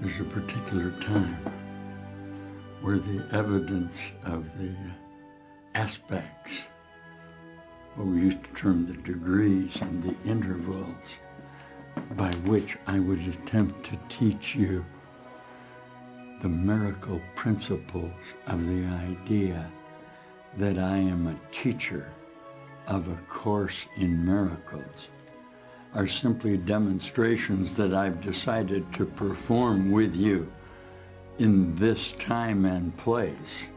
There's a particular time where the evidence of the aspects, what we used to term the degrees and the intervals, by which I would attempt to teach you the miracle principles of the idea that I am a teacher of A Course in Miracles, are simply demonstrations that I've decided to perform with you in this time and place,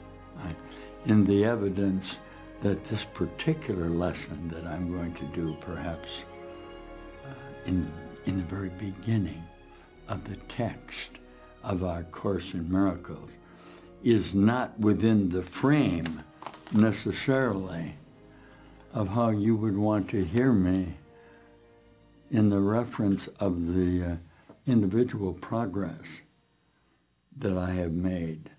in the evidence that this particular lesson that I'm going to do perhaps in the very beginning of the text of Our Course in Miracles is not within the frame necessarily of how you would want to hear me in the reference of the individual progress that I have made.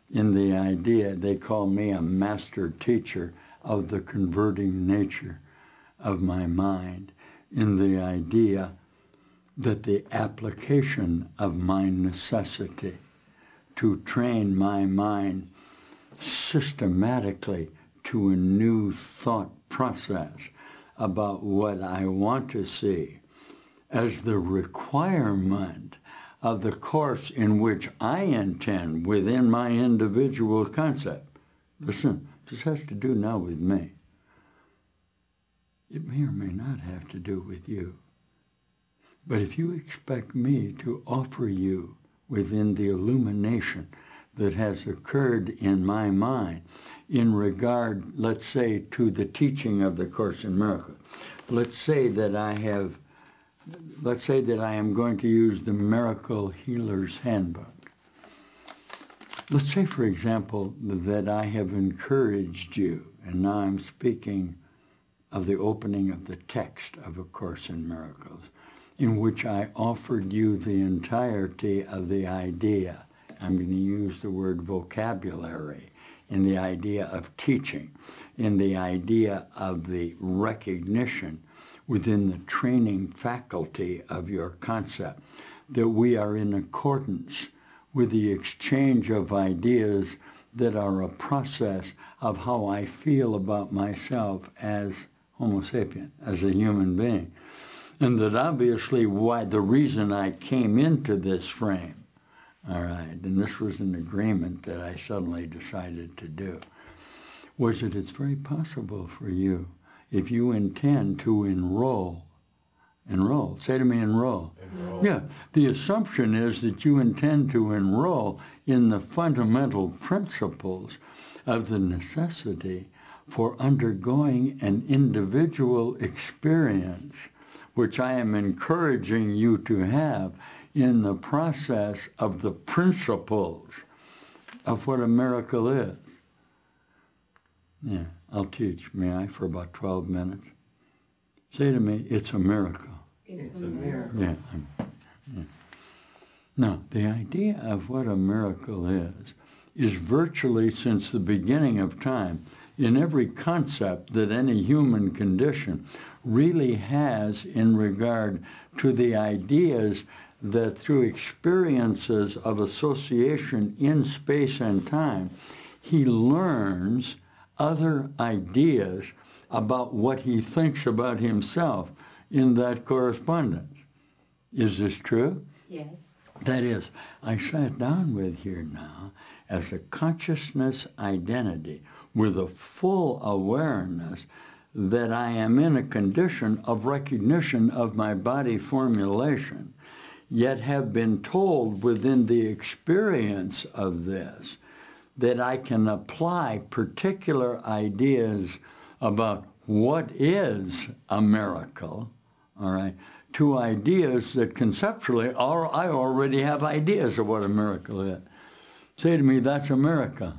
In the idea, they call me a master teacher of the converting nature of my mind, in the idea that the application of my necessity to train my mind systematically to a new thought process about what I want to see as the requirement of the course in which I intend within my individual concept. Listen, this has to do now with me. It may or may not have to do with you. But if you expect me to offer you within the illumination that has occurred in my mind in regard, let's say, to the teaching of the Course in Miracles, let's say that I am going to use the Miracle Healer's Handbook. Let's say, for example, that I have encouraged you, and now I'm speaking of the opening of the text of A Course in Miracles, in which I offered you the entirety of the idea. I'm going to use the word vocabulary in the idea of teaching, in the idea of the recognition within the training faculty of your concept, that we are in accordance with the exchange of ideas that are a process of how I feel about myself as Homo sapien, as a human being. And that obviously the reason I came into this frame, all right, and this was an agreement that I suddenly decided to do, was that it's very possible for you, if you intend to enroll, say to me enroll. Enroll. Yeah, the assumption is that you intend to enroll in the fundamental principles of the necessity for undergoing an individual experience, which I am encouraging you to have in the process of the principles of what a miracle is. Yeah, I'll teach, may I, for about 12 minutes? Say to me, it's a miracle. It's a miracle. Yeah. Now, the idea of what a miracle is virtually since the beginning of time, in every concept that any human condition really has in regard to the ideas that through experiences of association in space and time, he learns other ideas about what he thinks about himself in that correspondence. Is this true? Yes. That is, I sat down with here now as a consciousness identity with a full awareness that I am in a condition of recognition of my body formulation, yet have been told within the experience of this that I can apply particular ideas about what is a miracle, all right, to ideas that conceptually I already have ideas of what a miracle is. Say to me, that's a miracle.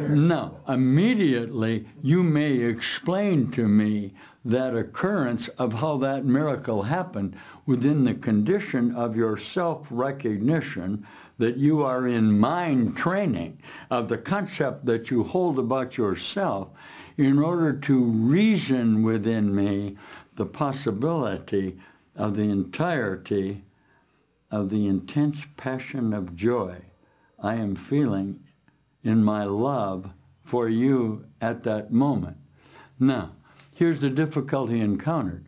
Now, immediately you may explain to me that occurrence of how that miracle happened within the condition of your self-recognition that you are in mind training of the concept that you hold about yourself in order to reason within me the possibility of the entirety of the intense passion of joy I am feeling in my love for you at that moment. Now, here's the difficulty encountered.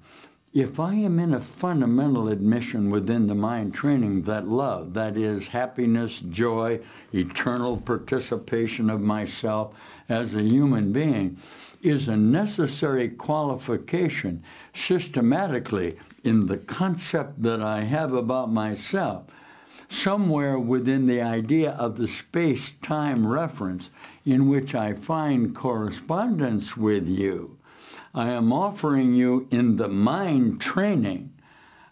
If I am in a fundamental admission within the mind training that love, that is happiness, joy, eternal participation of myself as a human being, is a necessary qualification systematically in the concept that I have about myself, somewhere within the idea of the space-time reference in which I find correspondence with you, I am offering you in the mind training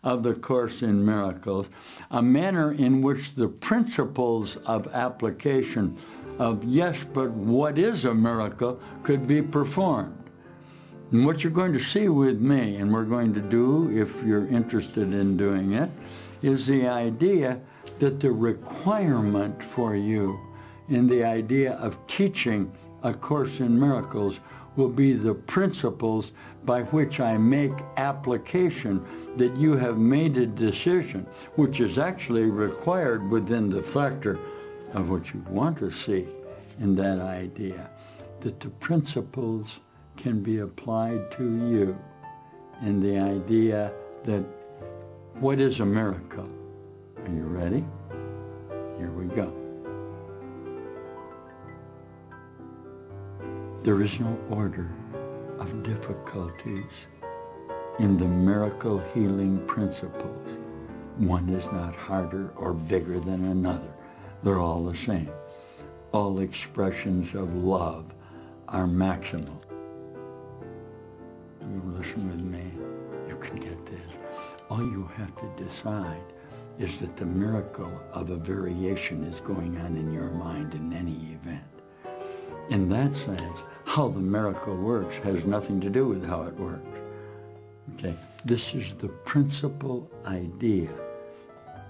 of the Course in Miracles a manner in which the principles of application of yes, but what is a miracle could be performed. And what you're going to see with me, and we're going to do, if you're interested in doing it, is the idea that the requirement for you in the idea of teaching A Course in Miracles will be the principles by which I make application that you have made a decision, which is actually required within the factor of what you want to see in that idea, that the principles can be applied to you in the idea that what is a miracle? Are you ready? Here we go. There is no order of difficulties in the miracle healing principles. One is not harder or bigger than another. They're all the same. All expressions of love are maximal. You listen with me, you can get this. All you have to decide is that the miracle of a variation is going on in your mind in any event. In that sense, how the miracle works has nothing to do with how it works. Okay, this is the principal idea.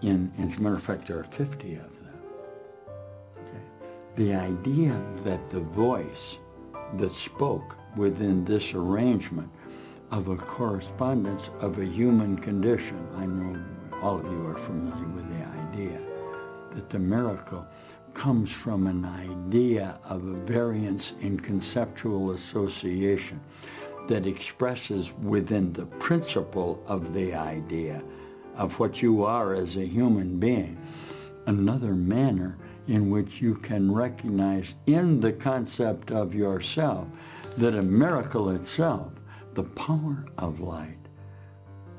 As a matter of fact, there are 50 of them. Okay, the idea that the voice that spoke within this arrangement of a correspondence of a human condition. I know all of you are familiar with the idea that the miracle comes from an idea of a variance in conceptual association that expresses within the principle of the idea of what you are as a human being another manner in which you can recognize in the concept of yourself that a miracle itself, the power of light,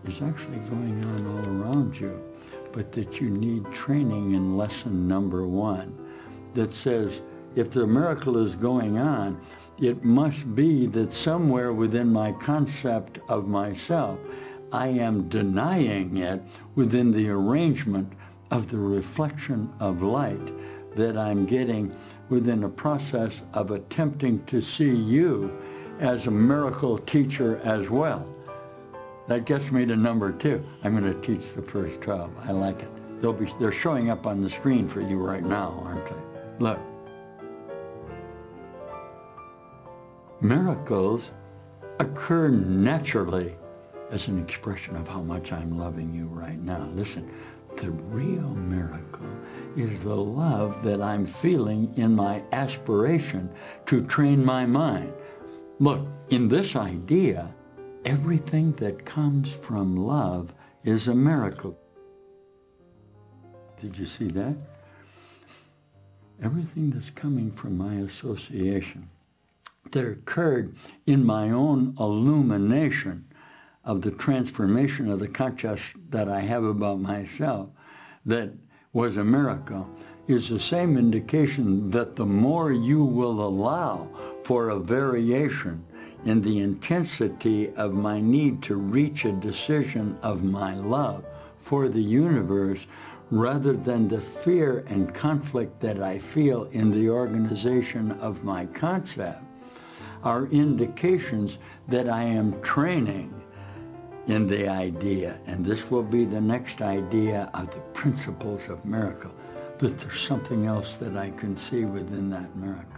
is actually going on all around you, but that you need training in lesson number 1 that says if the miracle is going on, it must be that somewhere within my concept of myself, I am denying it within the arrangement of the reflection of light that I'm getting within a process of attempting to see you as a miracle teacher as well. That gets me to number 2. I'm going to teach the first 12. I like it. They're showing up on the screen for you right now, aren't they? Look. Miracles occur naturally as an expression of how much I'm loving you right now. Listen, the real miracle is the love that I'm feeling in my aspiration to train my mind. Look, in this idea, everything that comes from love is a miracle. Did you see that? Everything that's coming from my association that occurred in my own illumination of the transformation of the consciousness that I have about myself that was a miracle is the same indication that the more you will allow for a variation in the intensity of my need to reach a decision of my love for the universe, rather than the fear and conflict that I feel in the organization of my concept, are indications that I am training in the idea, and this will be the next idea of the principles of miracle, that there's something else that I can see within that miracle.